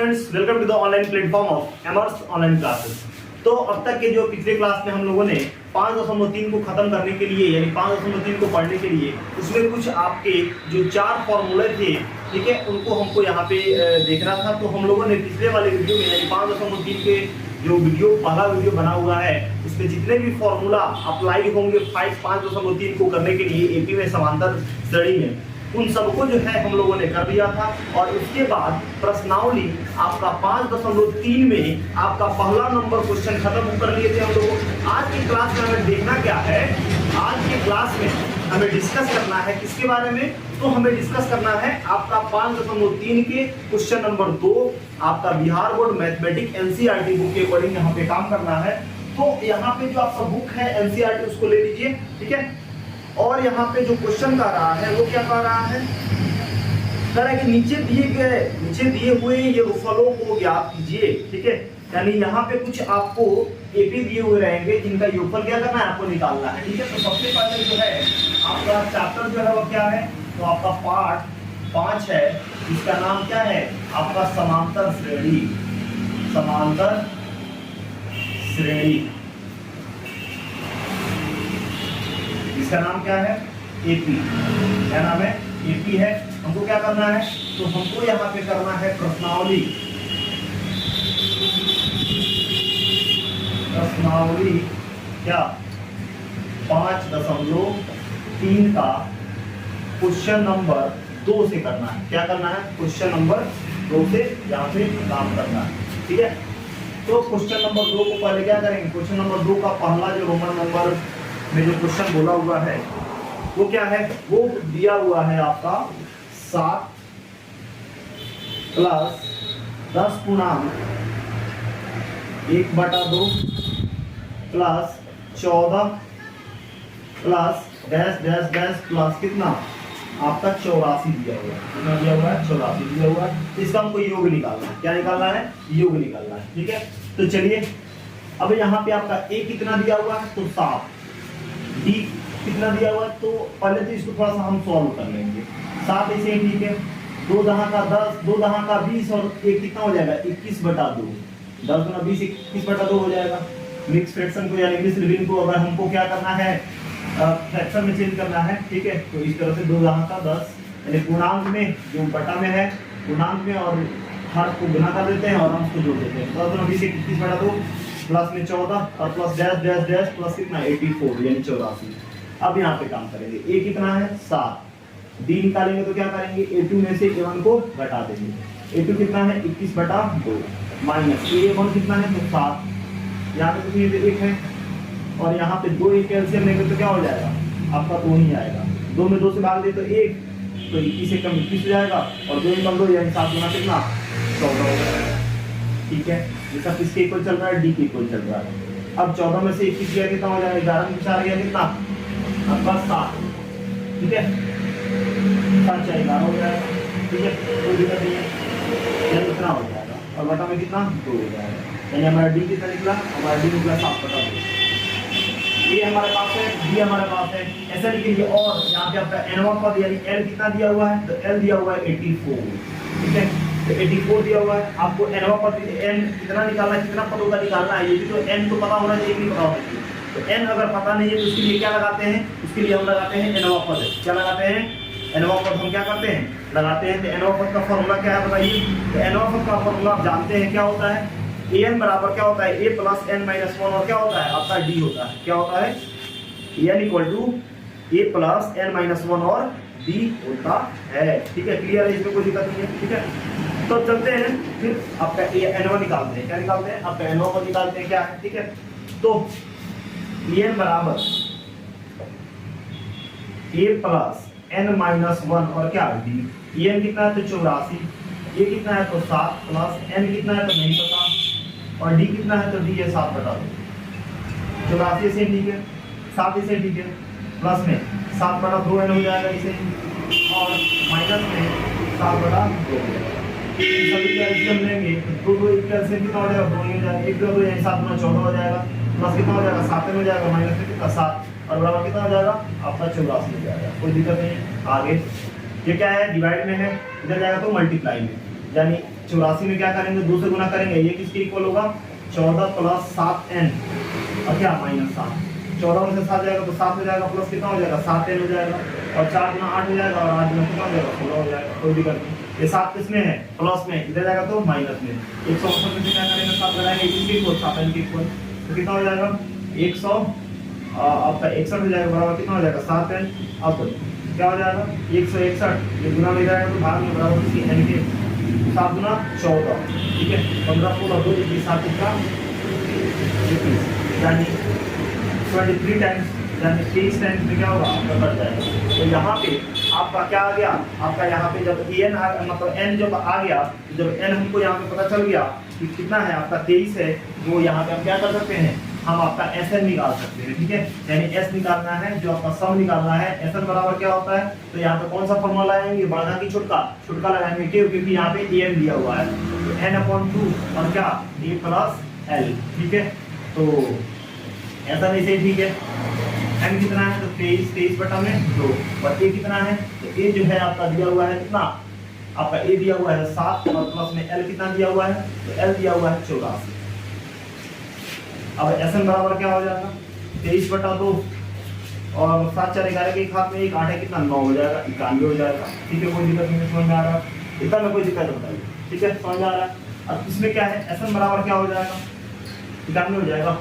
Friends, welcome to the online platform of Aimers online classes. तो अब तक के जो पिछले क्लास में हम लोगों ने 5.3 को खत्म करने के लिए यानी 5.3 को पढ़ने के लिए उसमें कुछ आपके जो 4 फॉर्मूले थे, ठीक है, उनको हमको यहाँ पे देखना था। तो हम लोगों ने पिछले वाले वीडियो में यानी 5.3 के जो वीडियो पहला वीडियो बना हुआ है उसमें जितने भी फॉर्मूला अप्लाई होंगे 5.3 को करने के लिए एपी में समांतर श्रेणी में, उन सबको जो है हम लोगों ने कर लिया था। और उसके बाद प्रश्नावली आपका 5.3 में आपका पहला नंबर क्वेश्चन खत्म कर लिए थे हम लोग। आज की क्लास में हमें देखना क्या है, आज की क्लास में हमें डिस्कस करना है किसके बारे में, तो हमें डिस्कस करना है आपका 5.3 के क्वेश्चन नंबर 2 आपका Bihar board mathematics NCERT book के अकॉर्डिंग यहाँ पे काम करना है। तो यहाँ पे जो आपका बुक है एनसीईआरटी उसको ले लीजिए, ठीक है। और यहाँ पे जो क्वेश्चन कर रहा है वो क्या कर रहा है, कह रहा है कि नीचे दिए हुए ये फलों को ज्ञात कीजिए, ठीक है। यानी यहाँ पे कुछ आपको एपी दिए हुए रहेंगे जिनका योगफल क्या करना है, आपको निकालना है, ठीक है। तो सबसे पहले जो है आपका चैप्टर जो है वो क्या है, तो आपका पार्ट 5 है, इसका नाम क्या है आपका समांतर श्रेणी, समांतर श्रेणी, इसका नाम क्या है एपी, क्या नाम है एपी है। हमको क्या करना है, तो हमको यहाँ पे करना है प्रश्नावली, प्रश्नावली क्या 5.3 का क्वेश्चन नंबर 2 से करना है। क्या करना है, क्वेश्चन नंबर 2 से यहाँ पे काम करना है, ठीक है। तो क्वेश्चन नंबर 2 को पहले क्या करेंगे, क्वेश्चन नंबर 2 का पहला जो रोमन नंबर में जो क्वेश्चन बोला हुआ है वो क्या है, वो दिया हुआ है आपका 7 प्लस 10 पूर्णांक 1/2 plus 14 plus dash dash dash plus कितना आपका 84 दिया हुआ है। कितना दिया हुआ है, 84 दिया हुआ है। इसका हमको योग निकालना है। क्या निकालना है, योग निकालना है, ठीक है। तो चलिए अब यहाँ पे आपका ए कितना दिया हुआ है, तो 7, डी कितना दिया हुआ है, तो पहले तो इसको थोड़ा सा हम सॉल्व कर लेंगे। 7 ऐसे ही ठीक है, 2 दहा का 10, 2 दहा का 20 और 1 कितना हो जाएगा 21/2, 10 गुना 20 21/2 हो जाएगा। मिक्स फ्रैक्शन को यानी इंग्लिश लिविंग को अगर हमको क्या करना है फ्रैक्शन में चेंज करना है, ठीक है, तो इस तरह से 2 दहा का 10 यानी पूर्णांक में जो बटा में है पूर्णांक में और हर को गुना कर देते हैं और अंश को जोड़ देते हैं। 10 गुना 20 21/2 प्लस में 14 और plus dash dash dash plus कितना 84 यानी 84। अब यहाँ पे काम करेंगे, ए कितना है 7, डी निकालेंगे तो क्या करेंगे a2 में से a1 को घटा देंगे। a2 कितना है 21/2 माइनस a1 कितना है तो 7, यहाँ पे तो ये 1 है और यहाँ पे 2 एक कैल्शियम लेंगे तो क्या हो जाएगा आपका 2 ही आएगा। 2 में 2 से भाग दे तो 1, तो 21 से कम 21 हो जाएगा और 2 कम 2 यानी 7 गुना कितना 14 हो जाएगा, ठीक है। ये सब किसके इक्वल चल रहा है, डी के इक्वल चल रहा है। अब 14 में से 21 गया कितना हो जाएगा, 11 में 4 गया कितना आपका 7, ठीक है, 7 4 11 हो जाएगा, ठीक है, कोई दिक्कत नहीं है, यानी इतना हो जाएगा और बटा में कितना 2 हो जाएगा। यानी हमारा डी कितना निकला, हमारा डी निकला 7/2। ये हमारे पास है, डी हमारे पास है, ऐसा लिखेंगे। और यहाँ पे आपका एन पद यानी एल कितना दिया हुआ है, तो एल दिया हुआ है 84, ठीक है, तो 84 दिया हुआ है। आपको एन पद एन कितना निकालना है, कितना पदों का निकालना है, ये भी तो एन तो पता होना चाहिए, नहीं पता होना चाहिए। तो एन अगर पता नहीं है तो उसके लिए क्या लगाते हैं, उसके लिए हम लगाते हैं एनवा पद। क्या लगाते हैं, एनवा पद हम क्या करते हैं लगाते हैं। तो एनवा पद का फॉर्मूला क्या है बताइए, तो एनवा पद का फॉर्मूला आप जानते हैं क्या होता है, an बराबर क्या होता है a प्लस n माइनस 1 और क्या होता है आपका d होता है। क्या होता है, n equal to a plus n minus 1 और d होता है, ठीक है। क्लियर है, इसमें कोई दिक्कत नहीं है, ठीक है। तो चलते हैं फिर आपका n1 निकालते हैं। क्या निकालते हैं, आपका n1 को निकालते हैं क्या है, ठीक है। तो n बराबर a प्लस n माइनस 1 और क्या d, n कितना है तो 84, a कितना है तो 7 प्लस n कितना है तो नहीं पता और d कितना है तो d है 7/2, 84 से ठीक है, 7 से ठीक है, प्लस में 7/2 n हो जाएगा इसे और माइनस में 7/2 हो जाएगा। सभी कैल्शियम लेंगे तो 2 एक कैल्शियम कितना हो जाएगा 2 ही हो जाएगा, 1 2 यानी 7 गुना 14 हो जाएगा, प्लस कितना हो जाएगा 7 हो जाएगा, माइनस में कितना 7 और बराबर कितना हो जाएगा आपका 84 हो जाएगा। कोई दिक्कत नहीं। आगे ये क्या है, डिवाइड में है, इधर जाएगा तो मल्टीप्लाई में, यानी 84 में क्या करेंगे, 2 से गुना करेंगे, ये किसके इक्वल होगा 14 प्लस 7n और क्या माइनस 7। 14 में से 7 जाएगा तो 7 हो जाएगा, प्लस कितना हो जाएगा 7n हो जाएगा, और 4 गुना 8 हो जाएगा, और 8 गुना कितना हो जाएगा 16 हो जाएगा। कोई दिक्कत नहीं, ये 7 किसमें है प्लस में, इधर जाएगा तो माइनस में। 168 में से क्या करेंगे 7 लगाएंगे, इसके इक्वल 7n के इक्वल, तो कितना हो जाएगा 100 आपका 61 हो जाएगा, बराबर कितना हो जाएगा 7n। अब क्या हो जाएगा 161, ये गुना में जाएगा तो भाग में बराबर किसी n के 7 गुना 14, ठीक है 15 16 2 1 7 का 21, यानी 23 टाइम्स, यानी 23 टाइम्स में क्या होगा आपका बढ़ जाएगा। तो यहाँ पे आपका क्या आ गया, आपका यहाँ पे जब n मतलब n जब आ गया, जब n हमको यहाँ पे पता चल गया कि कितना है आपका 23 है, तो यहाँ पे हम क्या कर सकते हैं, हम आपका SN निकाल सकते हैं, ठीक है। यानी S निकालना है, जो आपका सम निकालना है, SN बराबर क्या होता है, तो यहाँ पे कौन सा फॉर्मूला लगाएंगे, बढ़ा की छुटका, छुटका लगाएंगे क्यों, क्योंकि यहाँ पे an दिया हुआ है, तो n/2 और क्या a प्लस l, ठीक है। तो ऐसा नहीं सही, ठीक है। n कितना है तो 23 बटा में 2, और a कितना है, तो a जो है आपका दिया हुआ है कितना, आपका a दिया हुआ है 7, और प्लस में l कितना दिया हुआ है, तो l दिया हुआ है 84। अब SN बराबर क्या हो जाएगा 23 बटा 2, और 7 4 11 के एक हाथ में 1 8 है कितना 9 हो जाएगा, 91 हो जाएगा, ठीक है। कोई दिक्कत नहीं, समझ में आ रहा है, इतना में कोई दिक्कत नहीं बताइए, ठीक है समझ आ रहा है। अब इसमें क्या है SN बराबर क्या हो जाएगा 91 हो जाएगा,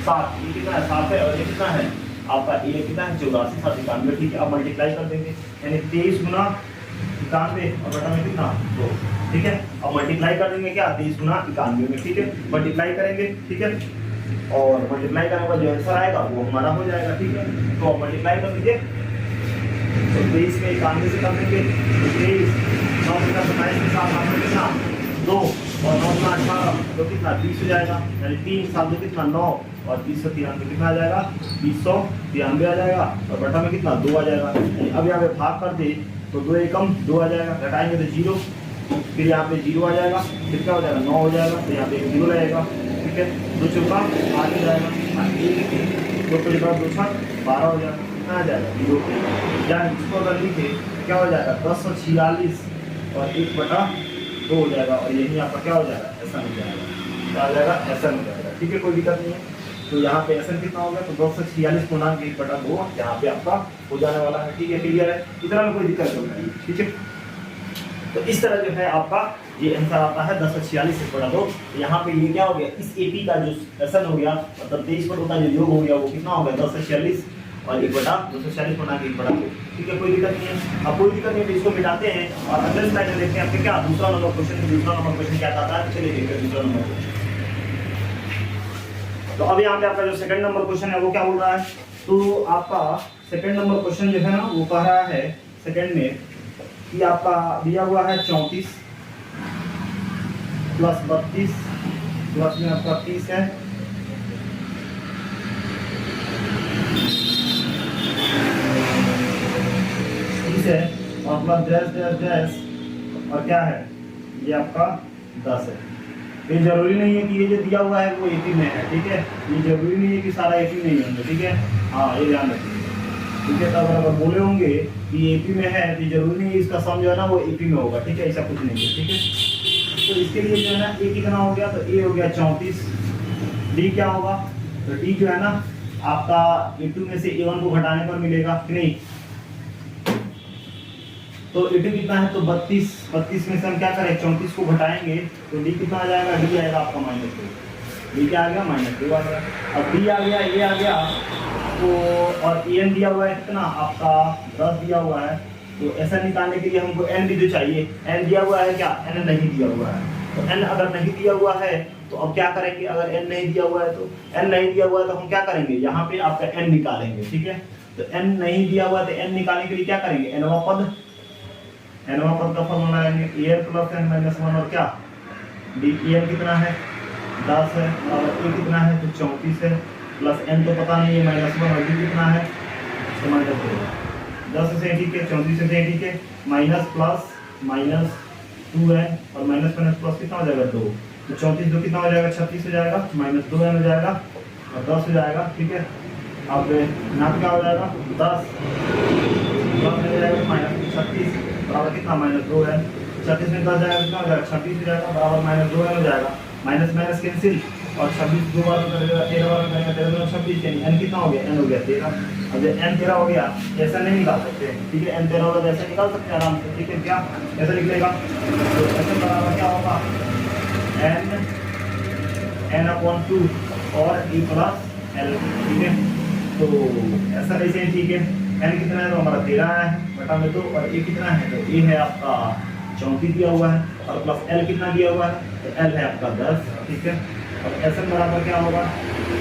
7 ये कितना है 7 है, और ये कितना है आपका ये कितना है 84, 7 91, ठीक है। अब मल्टीप्लाई कर देंगे, यानी 23 गुना 91 और बटा में कितना 2, ठीक है। अब मल्टीप्लाई कर देंगे क्या 23 गुना 91 में, ठीक है, मल्टीप्लाई करेंगे, ठीक है, और मल्टीप्लाई करने के बाद जो आंसर आएगा वो हमारा हो जाएगा, ठीक है। तो अब मल्टीप्लाई कर दीजिए, तो 23 में 91 से कर देंगे, 23 9 से 27 के साथ आपका कितना 2, और 9 गुना 18 तो कितना 20 हो जाएगा, यानी 3 7 2 कितना 9, और 393 कितना आ जाएगा 393 आ जाएगा, और बटा में कितना 2 आ जाएगा। अब यहाँ पे भाग कर दे तो 2 एकम 2 आ जाएगा, घटाएंगे तो 0, फिर यहाँ पे 0 आ जाएगा, फिर क्या हो जाएगा 9 हो जाएगा, तो यहाँ पे 0 लगेगा, ठीक है। 2 चौका 8 हो जाएगा, 2 5 2 6 12 हो जाएगा, कितना आ जाएगा 0, यानी इसको अगर लिखे क्या हो जाएगा 1046 और 1/2 हो जाएगा, और यही आपका क्या हो जाएगा SN हो जाएगा, क्या हो जाएगा SN हो जाएगा, ठीक है। कोई दिक्कत नहीं है। तो यहाँ पे SN कितना हो गया, तो 1046 पूर्णांक 1/2 यहाँ पे आपका हो जाने वाला है, ठीक है, क्लियर है, इतना में कोई दिक्कत नहीं है, ठीक है। तो इस तरह जो है आपका ये आंसर आता है 1046 1/2। यहाँ पे ये क्या हो गया, इस AP का जो SN हो गया, मतलब 23 पर का जो योग हो गया वो कितना हो गया 1046 और 1/2 पूर्णांक 1/2, ठीक है। कोई दिक्कत नहीं है। अब कोई दिक्कत नहीं है तो इसको मिटाते हैं, और अगले स्लाइड में देखते हैं आपके क्या दूसरा नंबर क्वेश्चन क्या आता है, चलिए देखते हैं दूसरा नंबर क्वेश्चन। तो अब यहाँ पे आपका जो सेकंड नंबर क्वेश्चन है वो क्या बोल रहा है, तो आपका सेकंड नंबर क्वेश्चन जो है ना वो कह रहा है सेकंड में कि आपका दिया हुआ है 34 प्लस 32 प्लस में आपका 30 है, और प्लस डैश डैश डैश और क्या है ये आपका 10 है। ये जरूरी नहीं है कि ये जो दिया हुआ है वो AP में है, ठीक है, ये जरूरी नहीं है कि सारा AP में ही होंगे, ठीक है, हाँ ये ध्यान रखिए, ठीक है। तब अगर बोले होंगे कि AP में है तो जरूरी नहीं है इसका सम जो है ना वो AP में होगा, ठीक है, ऐसा कुछ नहीं है, ठीक है। तो इसके लिए जो है ना A कितना हो गया, तो A हो गया 34, D क्या होगा, तो D जो है ना आपका A2 में से A1 को घटाने पर मिलेगा कि नहीं, तो A2 कितना है तो 32 में से हम क्या करें 34 को घटाएंगे तो D कितना आ जाएगा, D आएगा आपका -2, D क्या आ गया -2 आ गया। अब D आ गया, A आ गया, तो और n दिया हुआ है कितना आपका 10 दिया हुआ है, तो ऐसा निकालने के लिए हमको n भी तो चाहिए, n दिया हुआ है क्या, n नहीं दिया हुआ है, तो n अगर नहीं दिया हुआ है तो अब क्या करेंगे, अगर n नहीं दिया हुआ है तो n नहीं दिया हुआ है तो हम क्या करेंगे यहाँ पे आपका n निकालेंगे, ठीक है। तो n नहीं दिया हुआ है तो n निकालने के लिए क्या करेंगे, nवां पद का फॉर्मूला लगाएंगे an प्लस n माइनस 1, और क्या dn कितना है 10 है, और a कितना है तो 34 है, प्लस n तो पता नहीं है -1, और d कितना है तो -2, 10 से ठीक है 34 से ठीक है, माइनस प्लस -2n और माइनस प्लस कितना हो जाएगा 2, तो 34 2 कितना हो जाएगा 36 हो जाएगा, -2n हो जाएगा और 10 हो जाएगा, ठीक है। अब नाम क्या हो जाएगा 10 हो जाएगा -36 बराबर कितना -2 है 36 में 10 जाएगा कितना हो जाएगा 26 हो जाएगा बराबर माइनस 2 हो जाएगा, माइनस माइनस कैंसिल और 26 दो बार करेगा 13 बार करेगा 13 में 26 यानी n कितना हो गया n हो गया 13। अब जब n 13 हो गया ऐसा नहीं निकाल सकते, ठीक है, n 13 होगा तो ऐसा निकाल सकते हैं आराम से, ठीक है, क्या ऐसा निकलेगा तो ऐसे बराबर क्या होगा n/2 और e प्लस l, ठीक है, तो ऐसा ऐसे ही, ठीक है, n कितना है तो हमारा 13 है बटा में 2 और a कितना है तो a है आपका 34 दिया हुआ है और प्लस l कितना दिया हुआ है तो l है आपका 10, ठीक है, और SN बराबर क्या होगा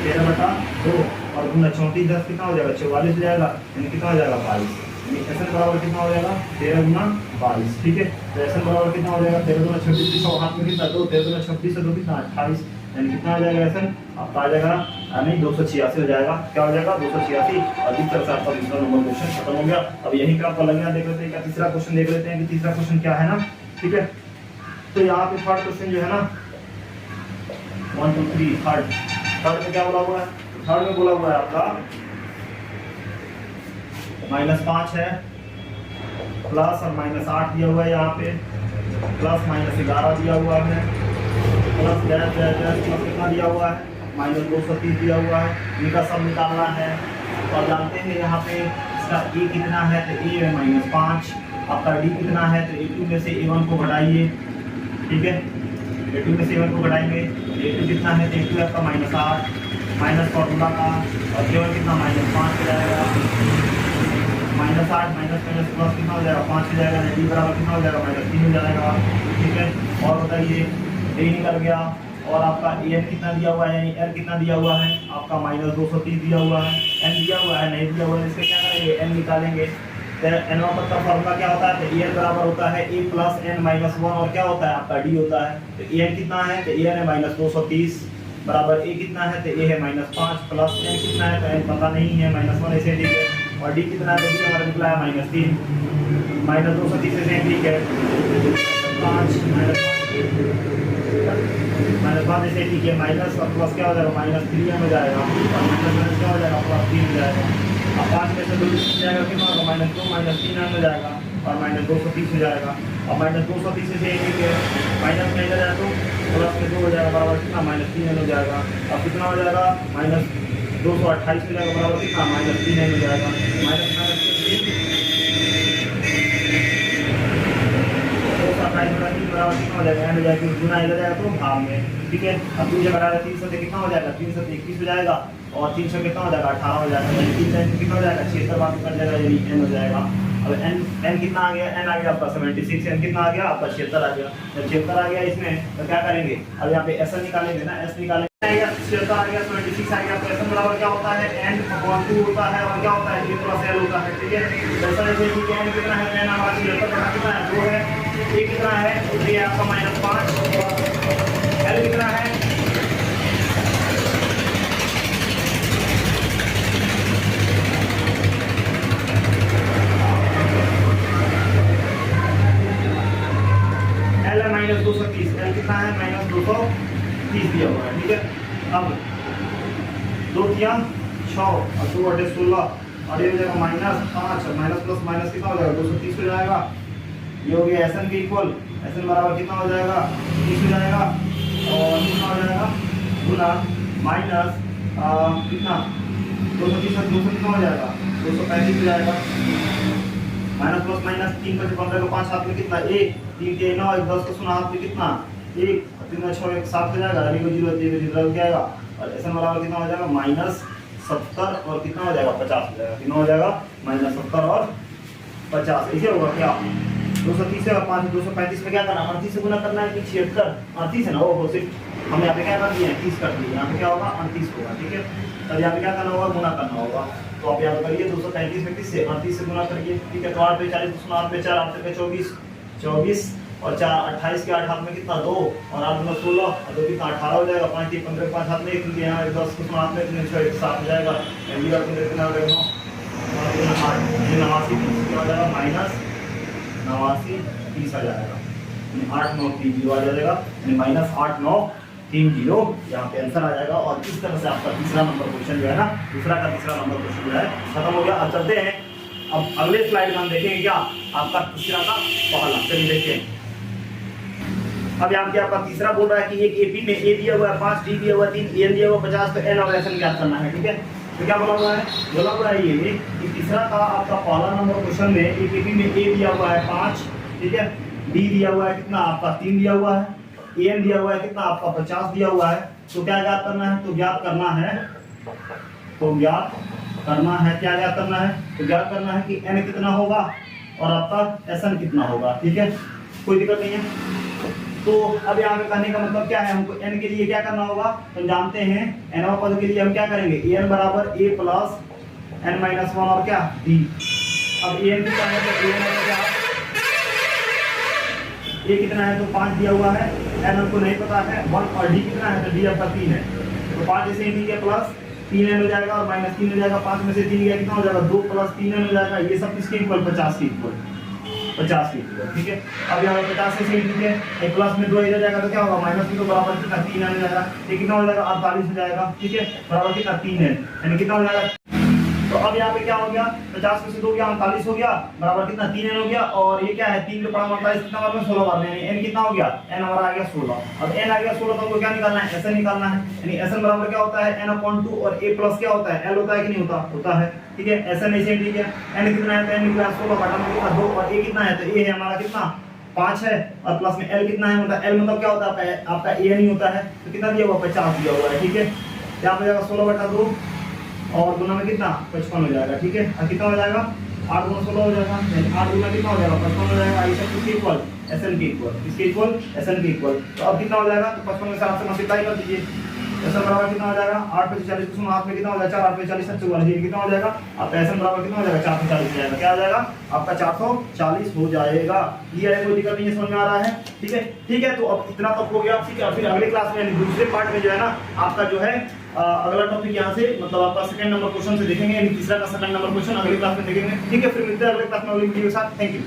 13/2 और गुना 34 10 कितना हो जाएगा 44 हो जाएगा यानी कितना हो जाएगा 22, यानी SN बराबर कितना हो जाएगा 13 गुना 22, ठीक है, तो SN बराबर कितना हो जाएगा 13 गुना 36 100 हाथ में कितना 2 13 गुना 36 से 2 कितना 28 यानी कितना हो जाएगा SN आपका आ जाएगा नहीं 286 हो जाएगा, क्या हो जाएगा 286 और इस तरह से आपका दूसरा नंबर क्वेश्चन खत्म हो गया। अब यही का आपका लगना देख लेते हैं क्या तीसरा क्वेश्चन देख लेते हैं कि तीसरा क्वेश्चन क्या है ना, ठीक है, तो यहाँ पे थर्ड क्वेश्चन जो है ना 1 2 3 थर्ड में क्या बोला हुआ है, थर्ड में बोला हुआ है आपका -5 है प्लस और -8 दिया हुआ है, यहाँ पे प्लस -11 दिया हुआ है plus dash dash dash plus कितना दिया हुआ है -230 दिया हुआ है, इनका सब निकालना है। तो आप जानते हैं यहाँ पे इसका a कितना है तो a है -5, आपका d कितना है तो a2 में से a1 को घटाइए, ठीक है, a2 में से a1 को घटाएंगे, a2 कितना है तो a2 आपका -8 माइनस फॉर्मूला का और a1 कितना -5 हो जाएगा, -8 माइनस माइनस प्लस कितना हो जाएगा 5 हो जाएगा, d बराबर कितना हो जाएगा -3 हो जाएगा, ठीक है, और बताइए d निकल गया और आपका n कितना दिया हुआ है यानी l कितना दिया हुआ है आपका -230 दिया हुआ है, n दिया हुआ है नहीं दिया हुआ है, इसका क्या करेंगे n निकालेंगे, तो n का फॉर्मूला क्या होता है तो n बराबर होता है a प्लस n माइनस 1 और क्या होता है आपका d होता है, तो n कितना है तो n है -230 बराबर a कितना है तो a है -5 प्लस n कितना है तो n पता नहीं है -1 ऐसे, ठीक है, और d कितना है तो d हमारा निकला है -3 -230 से ठीक है 5 -5 ऐसे ठीक है, माइनस और प्लस क्या हो जाएगा -3 में जाएगा और माइनस क्या हो जाएगा +3 हो जाएगा, अब 5 में से 2 जाएगा कितना होगा -2 -3 में जाएगा और -230 हो जाएगा, और -230 से ठीक है माइनस में इधर जाए तो प्लस में 2 हो जाएगा बराबर कितना -3 हो जाएगा, अब कितना हो जाएगा -228 हो जाएगा बराबर कितना -3 हो जाएगा, माइनस माइनस 228 बराबर कितना हो जाएगा n हो जाएगा, गुना इधर जाएगा तो भाग में, ठीक है, अब 2 जगह आएगा 300 से कितना हो जाएगा 300 से 21 हो जाएगा और 300 कितना हो जाएगा 18 हो जाएगा, यानी 3 कितना हो जाएगा 76 बार कर जाएगा यानी n हो जाएगा। अब n कितना आ गया n आ गया आपका 76, n कितना आ गया आपका 76 आ गया, जब 76 आ गया इसमें तो क्या करेंगे अब यहाँ पे s निकालेंगे ना, s निकालेंगे 76 आ गया 76 आ गया, तो s बराबर क्या होता है n/2 होता है और क्या होता है a प्लस l होता है, ठीक है, जैसा जैसे कि n कितना है n हमारा 76 बटा कितना है 2 है, a कितना है तो ये आपका -5 और l कितना है l है -230, l कितना है -230 दिया हुआ है, ठीक है, अब 2 किया 6 और 2 बटे 16 और ये हो जाएगा -5 और माइनस प्लस माइनस कितना हो जाएगा 230 हो जाएगा, ये हो गया SN के इक्वल, SN बराबर कितना हो जाएगा 30 हो जाएगा और कितना हो जाएगा गुना माइनस कितना 230 और 200 कितना हो जाएगा 235 हो जाएगा, माइनस प्लस माइनस 3 बचे 15 को 5 हाथ में कितना 1 3 के 9 1 10 को सुना हाथ में कितना 1 3 6 1 7 हो जाएगा, यानी 0 0 हो जाएगा और SN बराबर कितना हो जाएगा -70 और कितना हो जाएगा 50 हो जाएगा, कितना हो जाएगा -70 और 50 ऐसे होगा क्या 230 और 5 235 में क्या करना 38 से गुना करना है कि 76 38 है ना वो सिर्फ हम यहाँ पे क्या कर दिए 30 कर दिए, यहाँ पे क्या होगा 38 होगा, ठीक है, तब यहाँ पे क्या करना होगा गुना करना होगा, तो आप यहाँ पे करिए 235 में 30 से 38 से गुना करिए, ठीक है, तो 8 पे 40 8 पे 4 8 पे 24 और 4 28 के 8 हाथ में कितना 2 और 8 में 16 और 2 कितना 18 हो जाएगा, 5 के 15 5 हाथ में एक यहाँ 10 को हाथ में 3 6 7 हो जाएगा, एमडी का कितना हो जाएगा 89 क्या हो जाएगा -89 30 आ जाएगा, 8 9 3 0 आ जाएगा यानी -8 9 3 0 यहाँ पे आंसर आ जाएगा। और इस तरह से आपका तीसरा नंबर क्वेश्चन जो है ना दूसरा का तीसरा नंबर क्वेश्चन जो है खत्म हो गया। अब चलते हैं अब अगले स्लाइड में हम देखेंगे क्या आपका तीसरा का पहला, चलिए देखिए अब यहाँ पे आपका तीसरा बोल रहा है कि एक एपी में ए दिया हुआ है 5, डी दिया हुआ है 3, एन दिया हुआ 50, तो एन और एसएन ज्ञात करना है। ठीक है, तो क्या बोला हुआ है, बोला हुआ है ये कि तीसरा का आपका पहला नंबर क्वेश्चन में एक एपी में ए दिया हुआ है 5, ठीक है, डी दिया हुआ है कितना आपका 3 दिया हुआ है, एन दिया हुआ है कितना आपका 50 दिया हुआ है। तो क्या ज्ञात करना है, तो ज्ञात करना है, तो ज्ञात करना है, क्या ज्ञात करना है, तो ज्ञात करना है कि एन कितना होगा और आपका एसएन कितना होगा। ठीक है, कोई दिक्कत नहीं है। तो अब यहाँ पे कहने का मतलब क्या है, हमको n के लिए क्या करना होगा, तो हम जानते हैं n पद के लिए हम क्या करेंगे, n बराबर a प्लस n-1 और क्या d। अब an कितना है, तो an है क्या, a कितना है, तो 5 दिया हुआ है, n हमको नहीं पता है 1, और d कितना है, तो d आपका 3 है। तो 5 जैसे ही है प्लस 3n हो जाएगा और माइनस 3 हो जाएगा, 5 में से 3 गया कितना हो जाएगा, 2 प्लस 3n हो जाएगा। ये सब किसके इक्वल, 50 के इक्वल, 50 के इक्वल। ठीक है, अब यहाँ 50 से ठीक है, एक प्लस में 2 इधर जाएगा तो क्या होगा, माइनस में तो बराबर कितना 3 आने जाएगा, ये कितना हो जाएगा 48 हो जाएगा। ठीक है, बराबर कितना 3 है, यानी कितना हो जाएगा। तो अब यहाँ पे क्या हो गया, 50 में से 2 गया 48 हो गया, बराबर कितना 3n हो गया, और ये क्या है 3 के पड़ा 48 कितना बार में 16 बार में, यानी n कितना हो गया, n हमारा आ गया 16। अब n आ गया 16 तो हमको क्या निकालना है, SN निकालना है, यानी SN बराबर क्या होता है n/2, और a प्लस क्या होता है, l होता है कि नहीं होता, होता है। ठीक है, SN ऐसे ठीक है, n कितना है, तो n निकला 16 बटा में कितना 2, और a कितना है, तो a है हमारा कितना 5 है, और प्लस में l कितना है, मतलब l मतलब क्या होता है, आपका a नहीं होता है, तो कितना दिया हुआ 50 दिया हुआ है। ठीक है, यहाँ पे जाएगा 16/2 और गुना में कितना 55 हो जाएगा। ठीक है, और कितना हो जाएगा 8 गुना 16 हो जाएगा, 8 गुना कितना हो जाएगा 55 हो जाएगा। ये सब किसके इक्वल, SN के इक्वल, इसके इक्वल SN के इक्वल। तो अब कितना हो जाएगा, तो 55 में 7 से मल्टीप्लाई कर दीजिए, SN बराबर कितना हो जाएगा 8 पे 40 को सुनो, हाथ में कितना हो जाएगा 4, 8 पे 40 7 44, ये कितना हो जाएगा आपका SN बराबर कितना हो जाएगा 440 हो जाएगा। क्या हो जाएगा आपका 440 हो जाएगा। क्लियर है, कोई दिक्कत नहीं है, समझ में आ रहा है। ठीक है, ठीक है, तो अब इतना तक हो गया। ठीक है, फिर अगले क्लास में यानी दूसरे पार्ट में जो है ना आपका जो है अगला टॉपिक यहाँ से मतलब आपका सेकंड नंबर क्वेश्चन से देखेंगे, यानी तीसरा का सेकंड नंबर क्वेश्चन अगले क्लास में देखेंगे। ठीक है, फिर मिलते हैं अगले क्लास में अगली वीडियो के साथ। Thank you.